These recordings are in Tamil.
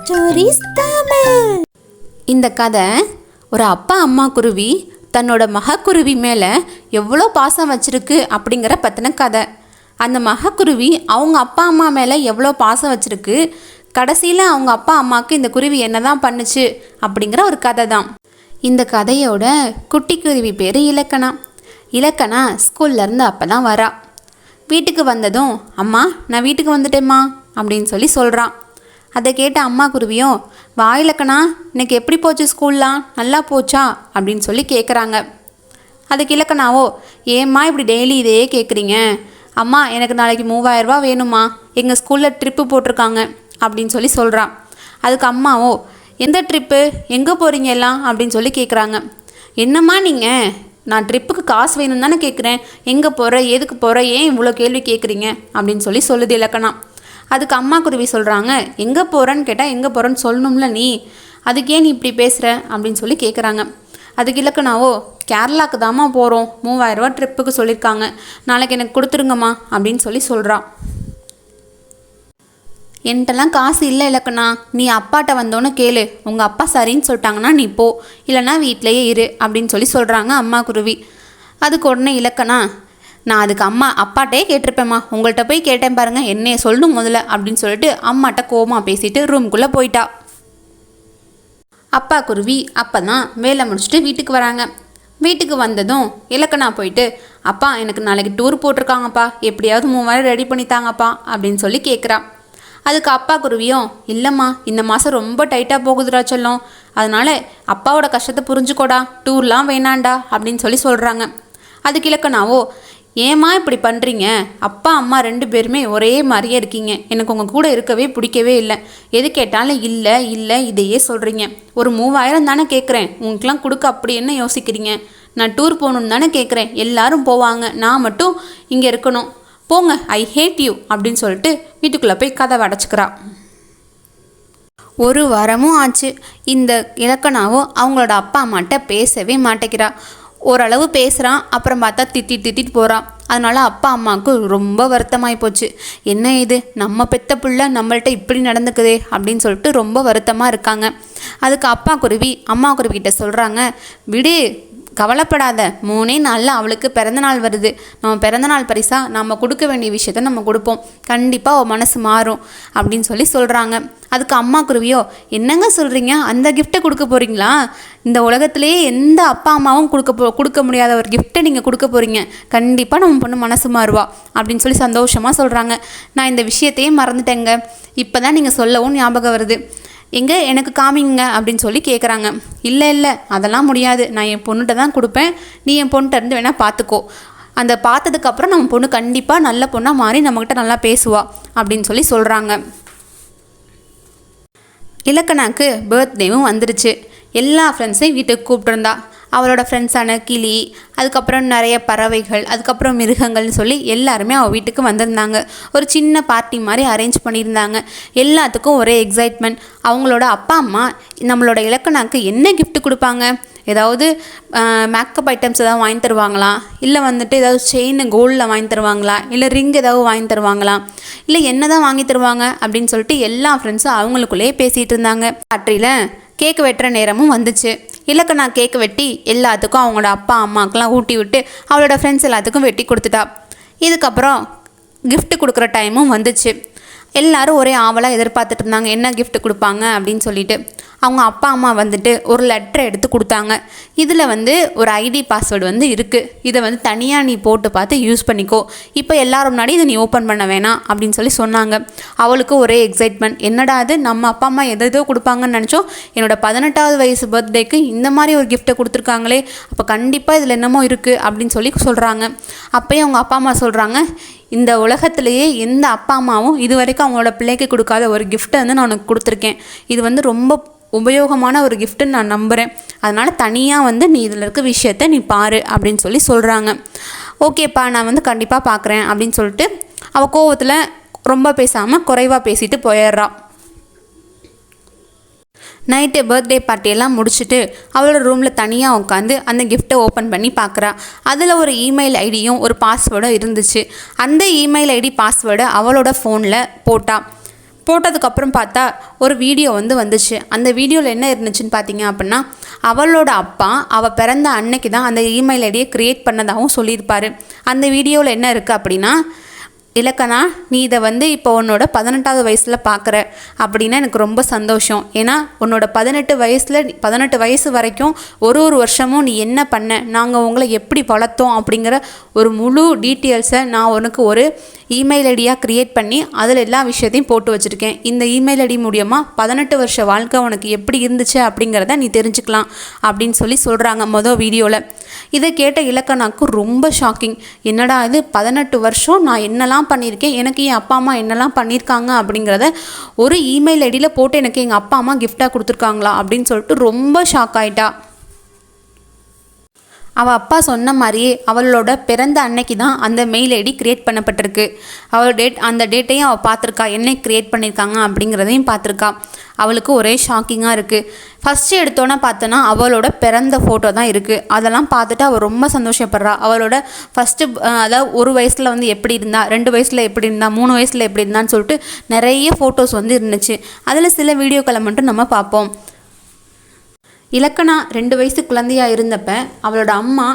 ஸ்டோரிஸ் தமிழ். இந்த கதை ஒரு அப்பா அம்மா குருவி தன்னோட மகக்குருவி மேலே எவ்வளோ பாசம் வச்சிருக்கு அப்படிங்கிற பற்றின கதை. அந்த மகக்குருவி அவங்க அப்பா அம்மா மேலே எவ்வளோ பாசம் வச்சிருக்கு, கடைசியில் அவங்க அப்பா அம்மாவுக்கு இந்த குருவி என்ன தான் பண்ணுச்சு அப்படிங்கிற ஒரு கதை தான். இந்த கதையோட குட்டி குருவி பேர் இலக்கணா. இலக்கணா ஸ்கூல்லேருந்து அப்போ தான் வரா. வீட்டுக்கு வந்ததும், அம்மா நான் வீட்டுக்கு வந்துட்டேம்மா அப்படின்னு சொல்லி சொல்கிறான். அதை கேட்ட அம்மா குருவியும், வா இலக்கணா, இன்னைக்கு எப்படி போச்சு ஸ்கூல்லாம், நல்லா போச்சா அப்படின்னு சொல்லி கேட்குறாங்க. அதுக்கு இலக்கணாவோ, ஏம்மா இப்படி டெய்லி இதையே கேட்குறீங்க, அம்மா எனக்கு நாளைக்கு 3000 ரூபா வேணுமா, எங்கள் ஸ்கூலில் ட்ரிப்பு போட்டிருக்காங்க அப்படின்னு சொல்லி சொல்கிறான். அதுக்கு அம்மாவோ, எந்த ட்ரிப்பு, எங்கே போகிறீங்க எல்லாம் அப்படின்னு சொல்லி கேட்குறாங்க. என்னம்மா நீங்கள், நான் ட்ரிப்புக்கு காசு வேணும்னு தானே கேட்குறேன், எங்கே போகிற, எதுக்கு போகிற, ஏன் இவ்வளோ கேள்வி கேட்குறீங்க அப்படின்னு சொல்லி சொல்லுது இலக்கணா. அதுக்கு அம்மா குருவி சொல்கிறாங்க, எங்கே போகிறேன்னு கேட்டால் எங்கே போகிறேன்னு சொல்லணும்ல நீ, அதுக்கு ஏன் நீ இப்படி பேசுகிற அப்படின்னு சொல்லி கேட்குறாங்க. அதுக்கு இலக்கணாவோ, கேரளாவுக்கு தாம்மா போகிறோம், 3000 ரூபா ட்ரிப்புக்கு சொல்லியிருக்காங்க, நாளைக்கு எனக்கு கொடுத்துருங்கம்மா அப்படின்னு சொல்லி சொல்கிறான். என்கிட்டலாம் காசு இல்லை இலக்கணா, நீ அப்பாட்ட வந்தோன்னு கேளு, உங்கள் அப்பா சரின்னு சொல்லிட்டாங்கன்னா நீ போ, இல்லைனா வீட்டிலையே இரு அப்படின்னு சொல்லி சொல்கிறாங்க அம்மா குருவி. அதுக்கு உடனே இலக்கணா, நான் அதுக்கு அப்பாட்டே கேட்டிருப்பேம்மா, உங்கள்கிட்ட போய் கேட்டேன் பாருங்கள், என்னைய சொல்லணும் முதல்ல அப்படின்னு சொல்லிட்டு அம்மாட்ட கோவமாக பேசிட்டு ரூம்குள்ளே போயிட்டா. அப்பா குருவி அப்போ தான் வேலை முடிச்சுட்டு வீட்டுக்கு வராங்க. வீட்டுக்கு வந்ததும் இலக்கணா போயிட்டு, அப்பா எனக்கு நாளைக்கு டூர் போட்டிருக்காங்கப்பா, எப்படியாவது 3000 ரெடி பண்ணித்தாங்கப்பா அப்படின்னு சொல்லி கேட்குறா. அதுக்கு அப்பா குருவியும், இல்லைம்மா இந்த மாதம் ரொம்ப டைட்டாக போகுதுடா சொல்லும், அதனால் அப்பாவோட கஷ்டத்தை புரிஞ்சுக்கோடா, டூர்லாம் வேணாண்டா அப்படின்னு சொல்லி சொல்கிறாங்க. அதுக்கு இலக்கணாவோ, ஏம்மா இப்படி பண்ணுறீங்க, அப்பா அம்மா 2 பேருமே ஒரே மாதிரியே இருக்கீங்க, எனக்கு உங்கள் கூட இருக்கவே பிடிக்கவே இல்லை, எது கேட்டாலும் இல்லை இல்லை இதையே சொல்கிறீங்க, ஒரு 3000 தானே கேட்குறேன், உங்களுக்குலாம் கொடுக்க அப்படி என்ன யோசிக்கிறீங்க, நான் டூர் போகணுன்னு தானே கேட்குறேன், எல்லாரும் போவாங்க, நான் மட்டும் இங்கே இருக்கணும், போங்க, ஐ ஹேட் யூ அப்படின்னு சொல்லிட்டு வீட்டுக்குள்ளே போய் கதவை அடைச்சிக்கிறா. ஒரு வாரமும் ஆச்சு. இந்த இலக்கணாவோ அவங்களோட அப்பா அம்மாட்ட பேசவே மாட்டேங்கிறா. ஓரளவு பேசுகிறான், அப்புறம் பார்த்தா திட்டிட்டு போகிறான். அதனால் அப்பா அம்மாவுக்கு ரொம்ப வருத்தமாகி போச்சு. என்ன இது, நம்ம பெத்த பிள்ளை நம்மள்ட்ட இப்படி நடந்துக்குதே அப்படின்னு சொல்லிட்டு ரொம்ப வருத்தமாக இருக்காங்க. அதுக்கு அப்பா குருவி அம்மா குருவிக்கிட்ட சொல்கிறாங்க, விடு கவலைப்படாத, 3 நாளில் அவளுக்கு பிறந்தநாள் வருது, நம்ம பிறந்தநாள் பரிசாக நம்ம கொடுக்க வேண்டிய விஷயத்த நம்ம கொடுப்போம், கண்டிப்பாக அவள் மனசு மாறும் அப்படின்னு சொல்லி சொல்கிறாங்க. அதுக்கு அம்மா குருவியோ, என்னங்க சொல்கிறீங்க, அந்த கிஃப்ட்டை கொடுக்க போகிறீங்களா, இந்த உலகத்திலேயே எந்த அப்பா அம்மாவும் கொடுக்க முடியாத ஒரு கிஃப்ட்டை நீங்கள் கொடுக்க போகிறீங்க, கண்டிப்பாக நம்ம பொண்ணு மனசு மாறுவா அப்படின்னு சொல்லி சந்தோஷமாக சொல்கிறாங்க. நான் இந்த விஷயத்தையே மறந்துட்டேங்க, இப்போ தான் நீங்கள் சொல்லவும் ஞாபகம் வருது, எங்கே எனக்கு காமிங்க அப்படின்னு சொல்லி கேட்குறாங்க. இல்லை அதெல்லாம் முடியாது, நான் என் பொண்ணுகிட்ட தான் கொடுப்பேன், நீ என் பொண்ணுகிட்ட இருந்து வேணால் பார்த்துக்கோ, அந்த பார்த்ததுக்கப்புறம் நம்ம பொண்ணு கண்டிப்பாக நல்ல பொண்ணாக மாறி நம்மக்கிட்ட நல்லா பேசுவா அப்படின்னு சொல்லி சொல்கிறாங்க. இலக்கணாக்கு பர்த்டேவும் வந்துருச்சு. எல்லா ஃப்ரெண்ட்ஸையும் வீட்டுக்கு கூப்பிட்டுருந்தா. அவளோட ஃப்ரெண்ட்ஸான கிளி, அதுக்கப்புறம் நிறைய பறவைகள், அதுக்கப்புறம் மிருகங்கள்னு சொல்லி எல்லாருமே அவள் வீட்டுக்கு வந்திருந்தாங்க. ஒரு சின்ன பார்ட்டி மாதிரி அரேஞ்ச் பண்ணியிருந்தாங்க. எல்லாத்துக்கும் ஒரே எக்ஸைட்மெண்ட். அவங்களோட அப்பா அம்மா நம்மளோட இலக்கணாக்கு என்ன கிஃப்ட் கொடுப்பாங்க, ஏதாவது மேக்கப் ஐட்டம்ஸ் ஏதாவது வாங்கி தருவாங்களா, இல்லை வந்துட்டு ஏதாவது செயின் கோல்டில் வாங்கி தருவாங்களா, இல்லை ரிங் ஏதாவது வாங்கி தருவாங்களா, இல்லை என்ன தான் வாங்கி தருவாங்க அப்படின்னு சொல்லிட்டு எல்லா ஃப்ரெண்ட்ஸும் அவங்களுக்குள்ளேயே பேசிகிட்டு இருந்தாங்க. பார்ட்டியில் கேக்கு வெட்டுற நேரமும் வந்துச்சு. இலக்கணா கேக்கு வெட்டி எல்லாத்துக்கும் அவங்களோட அப்பா அம்மாக்கெலாம் ஊட்டி விட்டு அவளோட ஃப்ரெண்ட்ஸ் எல்லாத்துக்கும் வெட்டி கொடுத்துட்டா. இதுக்கப்புறம் கிஃப்ட் கொடுக்குற டைமும் வந்துச்சு. எல்லோரும் ஒரே ஆவலாக எதிர்பார்த்துட்டு இருந்தாங்க என்ன கிஃப்ட் கொடுப்பாங்க அப்படின்னு சொல்லிட்டு. அவங்க அப்பா அம்மா வந்துட்டு ஒரு லெட்டரை எடுத்து கொடுத்தாங்க. இதில் ஒரு ஐடி பாஸ்வேர்டு இருக்குது, இதை தனியாக நீ போட்டு பார்த்து யூஸ் பண்ணிக்கோ, இப்போ எல்லாரும் முன்னாடி இதை நீ ஓப்பன் பண்ண வேணாம் அப்படின்னு சொல்லி சொன்னாங்க. அவளுக்கு ஒரே எக்ஸைட்மெண்ட், என்னடா அது நம்ம அப்பா அம்மா எதோ கொடுப்பாங்கன்னு நினச்சோம், என்னோட 18வது வயசு பர்த்டேக்கு இந்த மாதிரி ஒரு கிஃப்ட்டை கொடுத்துருக்காங்களே, அப்போ கண்டிப்பாக இதில் என்னமோ இருக்குது அப்படின்னு சொல்லி சொல்கிறாங்க. அப்போயே அவங்க அப்பா அம்மா சொல்கிறாங்க, இந்த உலகத்திலேயே எந்த அப்பா அம்மாவும் இது வரைக்கும் அவங்களோட பிள்ளைக்கு கொடுக்காத ஒரு கிஃப்ட்டை நான் உனக்கு கொடுத்துருக்கேன், இது ரொம்ப உபயோகமான ஒரு கிஃப்ட்டுன்னு நான் நம்புகிறேன், அதனால் தனியாக நீ இதில் இருக்க விஷயத்த நீ பாரு அப்படின்னு சொல்லி சொல்கிறாங்க. ஓகேப்பா நான் கண்டிப்பாக பார்க்குறேன் அப்படின்னு சொல்லிட்டு அவள் கோவத்தில் ரொம்ப பேசாமல் குறைவாக பேசிட்டு போயிடுறா. நைட்டு பர்த்டே பார்ட்டியெல்லாம் முடிச்சுட்டு அவளோட ரூமில் தனியாக உட்காந்து அந்த கிஃப்ட்டை ஓப்பன் பண்ணி பார்க்குறா. அதில் ஒரு இமெயில் ஐடியும் ஒரு பாஸ்வேர்டும் இருந்துச்சு. அந்த இமெயில் ஐடி பாஸ்வேர்டை அவளோட ஃபோனில் போட்டா. போட்டதுக்கப்புறம் பார்த்தா ஒரு வீடியோ வந்துச்சு. அந்த வீடியோவில் என்ன இருந்துச்சுன்னு பார்த்தீங்க அப்படின்னா, அவளோட அப்பா அவள் பிறந்த அன்னைக்கு தான் அந்த இமெயில் ஐடியை க்ரியேட் பண்ணதாகவும் சொல்லியிருப்பார். அந்த வீடியோவில் என்ன இருக்குது அப்படின்னா, இலக்கணா, நீ இதை இப்போ உன்னோட 18வது வயசில் பார்க்குற அப்படின்னா எனக்கு ரொம்ப சந்தோஷம். ஏன்னா உன்னோட 18 வயசு வரைக்கும் ஒரு வருஷமும் நீ என்ன பண்ண, நாங்கள் உங்களை எப்படி வளர்த்தோம் அப்படிங்கிற ஒரு முழு டீட்டெயில்ஸை நான் உனக்கு ஒரு இமெயில் ஐடியாக க்ரியேட் பண்ணி அதில் எல்லா விஷயத்தையும் போட்டு வச்சுருக்கேன். இந்த இமெயில் ஐடி மூலியமாக 18 வருஷ வாழ்க்கை உனக்கு எப்படி இருந்துச்சு அப்படிங்கிறத நீ தெரிஞ்சுக்கலாம் அப்படின்னு சொல்கிறாங்க மொதல் வீடியோவில். இதை கேட்ட இலக்கணாக்கு ரொம்ப ஷாக்கிங். என்னடா இது, 18 வருஷம் நான் என்னெல்லாம் பண்ணியிருக்கேன், எனக்கு என் அப்பா அம்மா என்னெல்லாம் பண்ணியிருக்காங்க அப்படிங்கிறத ஒரு இமெயில் ஐடியில் போட்டு எனக்கு எங்கள் அப்பா அம்மா கிஃப்டாக கொடுத்துருக்காங்களா அப்படின்னு சொல்லிட்டு ரொம்ப ஷாக் ஆகிட்டா. அவள் அப்பா சொன்ன மாதிரியே அவளோட பிறந்த அன்னைக்கு தான் அந்த மெயில் ஐடி க்ரியேட் பண்ணப்பட்டிருக்கு. அந்த டேட்டையும் அவள் பார்த்துருக்கா, என்ன க்ரியேட் பண்ணியிருக்காங்க அப்படிங்கிறதையும் பார்த்துருக்கா. அவளுக்கு ஒரே ஷாக்கிங்காக இருக்குது. ஃபஸ்ட்டு எடுத்தோன்னே பார்த்தோன்னா அவளோட பிறந்த ஃபோட்டோ தான் இருக்குது. அதெல்லாம் பார்த்துட்டு அவள் ரொம்ப சந்தோஷப்படுறா. அவளோட ஃபஸ்ட்டு அதாவது 1 வயசில் எப்படி இருந்தா, 2 வயசில் எப்படி இருந்தா, 3 வயசில் எப்படி இருந்தான்னு சொல்லிட்டு நிறைய ஃபோட்டோஸ் இருந்துச்சு. அதில் சில வீடியோக்களை மட்டும் நம்ம பார்ப்போம். இலக்கணா 2 வயசு குழந்தையாக இருந்தப்ப அவளோட அம்மா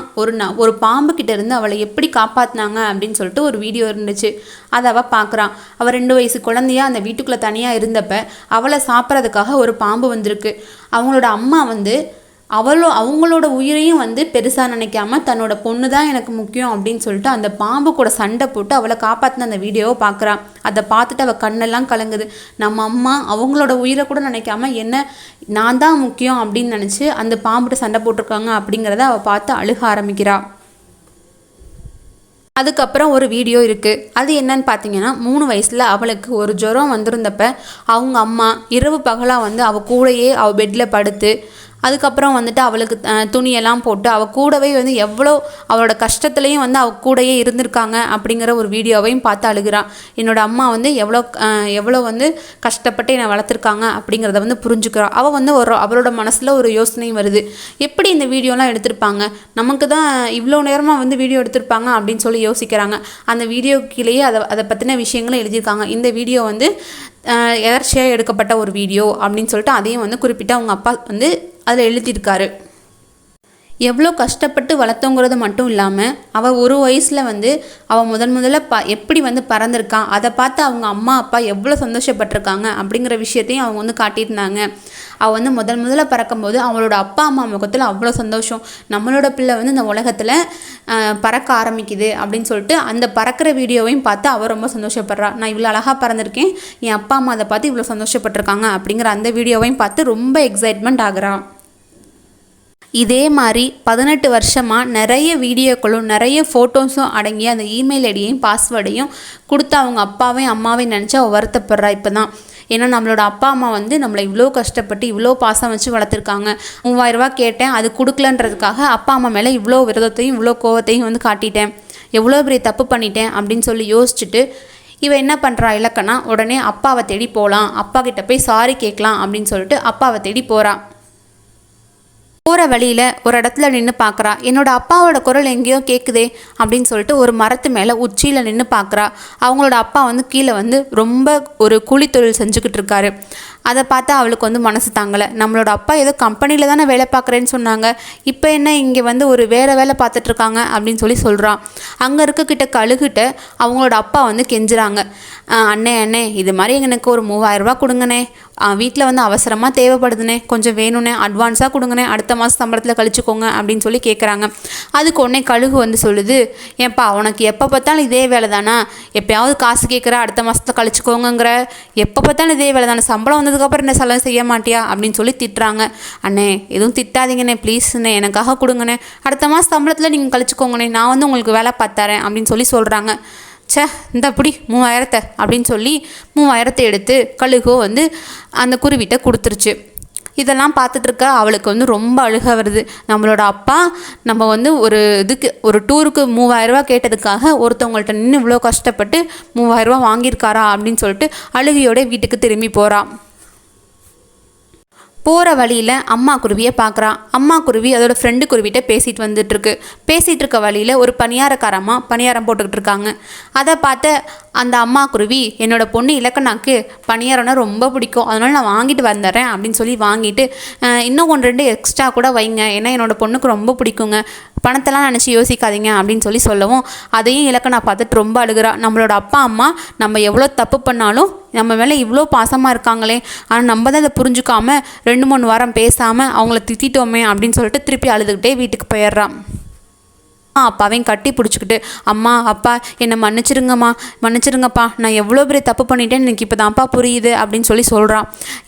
ஒரு பாம்பு கிட்ட இருந்து அவளை எப்படி காப்பாற்றினாங்க அப்படின்னு சொல்லிட்டு ஒரு வீடியோ இருந்துச்சு. அதை அவள் பார்க்குறான். அவள் 2 வயசு குழந்தையாக அந்த வீட்டுக்குள்ளே தனியாக இருந்தப்ப அவளை சாப்பிட்றதுக்காக ஒரு பாம்பு வந்திருக்கு. அவங்களோட அம்மா அவங்களோட உயிரையும் பெருசாக நினைக்காம தன்னோட பொண்ணு தான் எனக்கு முக்கியம் அப்படின்னு சொல்லிட்டு அந்த பாம்பு கூட சண்டை போட்டு அவளை காப்பாற்றின அந்த வீடியோவை பார்க்குறான். அதை பார்த்துட்டு அவள் கண்ணெல்லாம் கலங்குது. நம்ம அம்மா அவங்களோட உயிரை கூட நினைக்காம என்ன நான் தான் முக்கியம் அப்படின்னு நினச்சி அந்த பாம்புகிட்ட சண்டை போட்டிருக்காங்க அப்படிங்கிறத அவள் பார்த்து அழுக ஆரம்பிக்கிறாள். அதுக்கப்புறம் ஒரு வீடியோ இருக்குது. அது என்னன்னு பார்த்தீங்கன்னா, 3 வயசில் அவளுக்கு ஒரு ஜுரம் வந்திருந்தப்ப அவங்க அம்மா இரவு பகலாக அவள் கூடயே அவள் பெட்டில் படுத்து அதுக்கப்புறம் அவளுக்கு துணியெல்லாம் போட்டு அவள் கூடவே எவ்வளோ அவளோட கஷ்டத்துலேயும் அவள் கூடயே இருந்திருக்காங்க அப்படிங்கிற ஒரு வீடியோவையும் பார்த்து அழுகிறான். என்னோடய அம்மா எவ்வளோ கஷ்டப்பட்டு என்னை வளர்த்துருக்காங்க அப்படிங்கிறத புரிஞ்சுக்கிறாள். அவள் அவளோட மனசில் ஒரு யோசனையும் வருது. எப்படி இந்த வீடியோலாம் எடுத்திருப்பாங்க, நமக்கு தான் இவ்வளோ நேரமாக வீடியோ எடுத்திருப்பாங்க அப்படின்னு சொல்லி யோசிக்கிறாங்க. அந்த வீடியோ கீழேயே அதை பற்றின விஷயங்களும் எழுதியிருக்காங்க. இந்த வீடியோ எதர்ச்சியாக எடுக்கப்பட்ட ஒரு வீடியோ அப்படின்னு சொல்லிட்டு அதையும் குறிப்பிட்டு அவங்க அப்பா அதில் எழுதியிருக்காரு. எவ்வளோ கஷ்டப்பட்டு வளர்த்தோங்கிறது மட்டும் இல்லாமல் அவள் 1 வயசில் அவள் முதல்ல எப்படி பறந்துருக்கான் அதை பார்த்து அவங்க அம்மா அப்பா எவ்வளோ சந்தோஷப்பட்டிருக்காங்க அப்படிங்கிற விஷயத்தையும் அவங்க காட்டியிருந்தாங்க. அவள் முதல்ல பறக்கும்போது அவளோட அப்பா அம்மா முகத்தில் அவ்வளோ சந்தோஷம். நம்மளோட பிள்ளை இந்த உலகத்தில் பறக்க ஆரம்பிக்குது அப்படின்னு சொல்லிட்டு அந்த பறக்கிற வீடியோவையும் பார்த்து அவள் ரொம்ப சந்தோஷப்படுறா. நான் இவ்வளோ அழகாக பறந்துருக்கேன், என் அப்பா அம்மா அதை பார்த்து இவ்வளோ சந்தோஷப்பட்டிருக்காங்க அப்படிங்கிற அந்த வீடியோவையும் பார்த்து ரொம்ப எக்ஸைட்மெண்ட் ஆகுறான். இதே மாதிரி 18 வருஷமாக நிறைய வீடியோக்களும் நிறைய ஃபோட்டோஸும் அடங்கிய அந்த இமெயில் ஐடியையும் பாஸ்வேர்டையும் கொடுத்து அவங்க அப்பாவையும் அம்மாவையும் நினச்சி அவள் வருத்தப்படுறா. இப்போ தான் ஏன்னா நம்மளோட அப்பா அம்மா நம்மளை இவ்வளோ கஷ்டப்பட்டு இவ்வளோ பாசம் வச்சு வளர்த்துருக்காங்க. 3000 ரூபா கேட்டேன், அது கொடுக்கலன்றதுக்காக அப்பா அம்மா மேலே இவ்வளோ விரோதத்தையும் இவ்வளோ கோவத்தையும் காட்டிட்டேன், எவ்வளோ பெரிய தப்பு பண்ணிட்டேன் அப்படின்னு சொல்லி யோசிச்சுட்டு இவன் என்ன பண்ணுறா இலக்கணா, உடனே அப்பாவை தேடி போகலாம், அப்பா கிட்ட போய் சாரி கேட்கலாம் அப்படின்னு சொல்லிட்டு அப்பாவை தேடி போகிறான். போகிற வழியில் ஒரு இடத்துல நின்று பார்க்குறா. என்னோட அப்பாவோட குரல் எங்கேயோ கேட்குதே அப்படின்னு சொல்லிட்டு ஒரு மரத்து மேலே உச்சியில் நின்று பார்க்குறா. அவங்களோட அப்பா கீழே ரொம்ப ஒரு கூலி தொழில் செஞ்சுக்கிட்டு இருக்காரு. அதை பார்த்தா அவளுக்கு மனசு தாங்கலை. நம்மளோட அப்பா ஏதோ கம்பெனியில் தானே வேலை பார்க்குறேன்னு சொன்னாங்க, இப்போ என்ன இங்கே ஒரு வேறு வேலை பார்த்துட்ருக்காங்க அப்படின்னு சொல்கிறான். அங்கே இருக்கக்கிட்ட கழுகிட்ட அவங்களோட அப்பா கெஞ்சுறாங்க. அண்ணே இது மாதிரி எனக்கு ஒரு 3000 ரூபா கொடுங்கண்ணே, வீட்டில் அவசரமாக தேவைப்படுதுண்ணே, கொஞ்சம் வேணும்ண்ணே, அட்வான்ஸாக கொடுங்கண்ணே, அடுத்த மாதம் சம்பளத்தில் கழிச்சுக்கோங்க அப்படின்னு சொல்லி கேட்குறாங்க. அதுக்கு உடனே கழுகு சொல்லுது, ஏன்ப்பா உனக்கு எப்போ பார்த்தாலும் இதே வேலை தானே, எப்போயாவது காசு கேட்குற அடுத்த மாதத்தில் கழிச்சுக்கோங்கிற, எப்போ பார்த்தாலும் இதே வேலை தானே, சம்பளம் வந்ததுக்கப்புறம் என்ன செலவு செய்ய மாட்டியா அப்படின்னு சொல்லி திட்டுறாங்க. அண்ணே எதுவும் திட்டாதீங்கண்ணே ப்ளீஸ்ண்ணே, எனக்காக கொடுங்கண்ணே, அடுத்த மாதம் சம்பளத்தில் நீங்கள் கழிச்சுக்கோங்கண்ணே, நான் உங்களுக்கு வேலை பார்த்தாரேன் அப்படின்னு சொல்கிறாங்க. இந்த அப்படி 3000 அப்படின்னு சொல்லி 3000 எடுத்து கழுகோ அந்த குருவிட்ட கொடுத்துருச்சு. இதெல்லாம் பார்த்துட்ருக்க அவளுக்கு ரொம்ப அழுக வருது. நம்மளோட அப்பா நம்ம ஒரு டூருக்கு 3000 ரூபா கேட்டதுக்காக ஒருத்தவங்கள்ட்ட நின்று இவ்வளோ கஷ்டப்பட்டு 3000 ரூபா வாங்கியிருக்காரா அப்படின்னு சொல்லிட்டு அழுகையோட வீட்டுக்கு திரும்பி போகிறான். போகிற வழியில் அம்மா குருவியை பார்க்குறான். அம்மா குருவி அதோட ஃப்ரெண்டு குருவிகிட்ட பேசிகிட்டு இருக்க வழியில் ஒரு பணியாரக்காரம்மா பணியாரம் போட்டுக்கிட்டு இருக்காங்க. அதை பார்த்து அந்த அம்மா குருவி, என்னோட பொண்ணு இலக்கணாக்கு பணியாரம்னா ரொம்ப பிடிக்கும், அதனால் நான் வாங்கிட்டு வந்துடுறேன் அப்படின்னு சொல்லி வாங்கிட்டு, இன்னும் 1-2 எக்ஸ்ட்ரா கூட வைங்க, ஏன்னா என்னோடய பொண்ணுக்கு ரொம்ப பிடிக்குங்க, பணத்தெல்லாம் நினச்சி யோசிக்காதீங்க அப்படின்னு சொல்லவும், அதையும் இலக்கணா பார்த்துட்டு ரொம்ப அழுகிறா. நம்மளோட அப்பா அம்மா நம்ம எவ்வளோ தப்பு பண்ணாலும் நம்ம மேலே இவ்வளோ பாசமாக இருக்காங்களே, ஆனால் நம்ம தான் அதை புரிஞ்சுக்காம 2-3 வாரம் பேசாமல் அவங்கள திட்டிட்டோமே அப்படின்னு சொல்லிட்டு திருப்பி அழுதுகிட்டே வீட்டுக்கு போயிடுறான். அப்பாவையும் கட்டி பிடிச்சிக்கிட்டு, அம்மா அப்பா என்னை மன்னிச்சிருங்கப்பா, நான் எவ்வளோ பெரிய தப்பு பண்ணிட்டேன்னு எனக்கு இப்போ தான்ப்பா புரியுது அப்படின்னு சொல்கிறான்.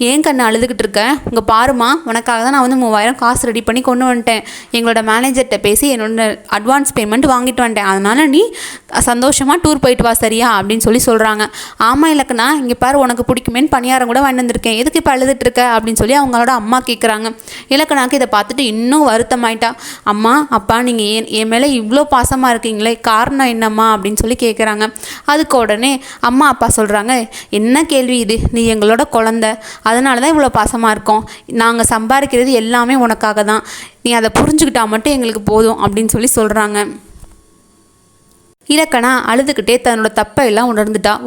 ஏன் கண்ணு அழுதுகிட்டு இருக்கேன், இங்கே பாருமா, உனக்காக தான் நான் வந்து 3000 காசு ரெடி பண்ணி கொண்டு வந்துட்டேன், எங்களோட மேனேஜர்கிட்ட பேசி என்னோட அட்வான்ஸ் பேமெண்ட் வாங்கிட்டு வந்துட்டேன், அதனால் நீ சந்தோஷமாக டூர் போயிட்டு வா சரியா அப்படின்னு சொல்கிறாங்க. ஆமாம் இலக்கணா, இங்கே பாரு உனக்கு பிடிக்குமேன்னு பணியாரம் கூட வாங்கி வந்திருக்கேன், எதுக்கு இப்போ அழுதுட்டு இருக்க அப்படின்னு சொல்லி அவங்களோட அம்மா கேட்குறாங்க. இலக்கணாக்கு இதை பார்த்துட்டு இன்னும் வருத்தமாயிட்டா. அம்மா அப்பா நீங்கள் என் மேலே இவ்வளோ பாசமாக இருக்கீங்களே, காரணம் என்னம்மா அப்படின்னு சொல்லி கேட்குறாங்க. அதுக்கு உடனே அம்மா அப்பா சொல்கிறாங்க, என்ன கேள்வி இது, நீ எங்களோட குழந்தை, அதனால தான் இவ்வளோ பாசமாக இருக்கோம், நாங்கள் சம்பாதிக்கிறது எல்லாமே உனக்காக தான், நீ அதை புரிஞ்சுக்கிட்டா மட்டும் எங்களுக்கு போதும் அப்படின்னு சொல்கிறாங்க. இலக்கணா அழுதுகிட்டே தன்னோட தப்பை எல்லாம்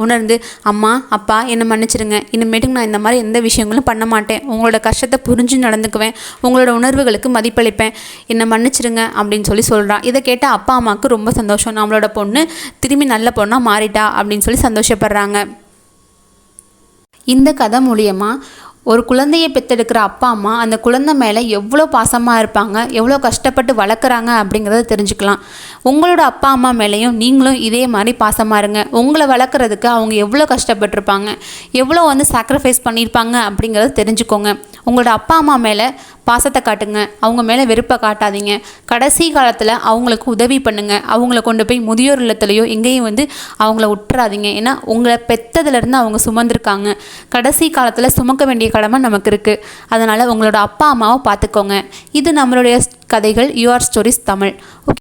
உணர்ந்து, அம்மா அப்பா என்னை மன்னிச்சிடுங்க, இனிமேட்டுக்கு நான் இந்த மாதிரி எந்த விஷயங்களும் பண்ண மாட்டேன், உங்களோட கஷ்டத்தை புரிஞ்சு நடந்துக்குவேன், உங்களோட உணர்வுகளுக்கு மதிப்பளிப்பேன், என்னை மன்னிச்சிடுங்க அப்படின்னு சொல்கிறான். இதை கேட்ட அப்பா அம்மாவுக்கு ரொம்ப சந்தோஷம், நம்மளோட பொண்ணு திரும்பி நல்ல பொண்ணாக மாறிட்டா அப்படின்னு சந்தோஷப்படுறாங்க. இந்த கதை மூலியமாக ஒரு குழந்தையை பெற்றெடுக்கிற அப்பா அம்மா அந்த குழந்தை மேலே எவ்வளோ பாசமாக இருப்பாங்க, எவ்வளோ கஷ்டப்பட்டு வளர்க்குறாங்க அப்படிங்கிறத தெரிஞ்சுக்கலாம். உங்களோட அப்பா அம்மா மேலேயும் நீங்களும் இதே மாதிரி பாசமாக இருங்க. உங்களை வளர்க்குறதுக்கு அவங்க எவ்வளோ கஷ்டப்பட்டிருப்பாங்க, எவ்வளோ வந்து சாக்ரிஃபைஸ் பண்ணியிருப்பாங்க அப்படிங்கிறத தெரிஞ்சுக்கோங்க. உங்களோட அப்பா அம்மா மேலே பாசத்தை காட்டுங்க, அவங்க மேலே வெறுப்பை காட்டாதீங்க. கடைசி காலத்தில் அவங்களுக்கு உதவி பண்ணுங்கள். அவங்கள கொண்டு போய் முதியோர் இல்லத்துலையோ எங்கேயும் வந்து அவங்கள விட்டுறாதீங்க. ஏன்னா உங்களை பெற்றதுலேருந்து அவங்க சுமந்திருக்காங்க. கடைசி காலத்தில் சுமக்க வேண்டிய கடமை நமக்கு இருக்குது. அதனால் உங்களோட அப்பா அம்மாவை பார்த்துக்கோங்க. இது நம்மளுடைய கதைகள் U.R Stories தமிழ்.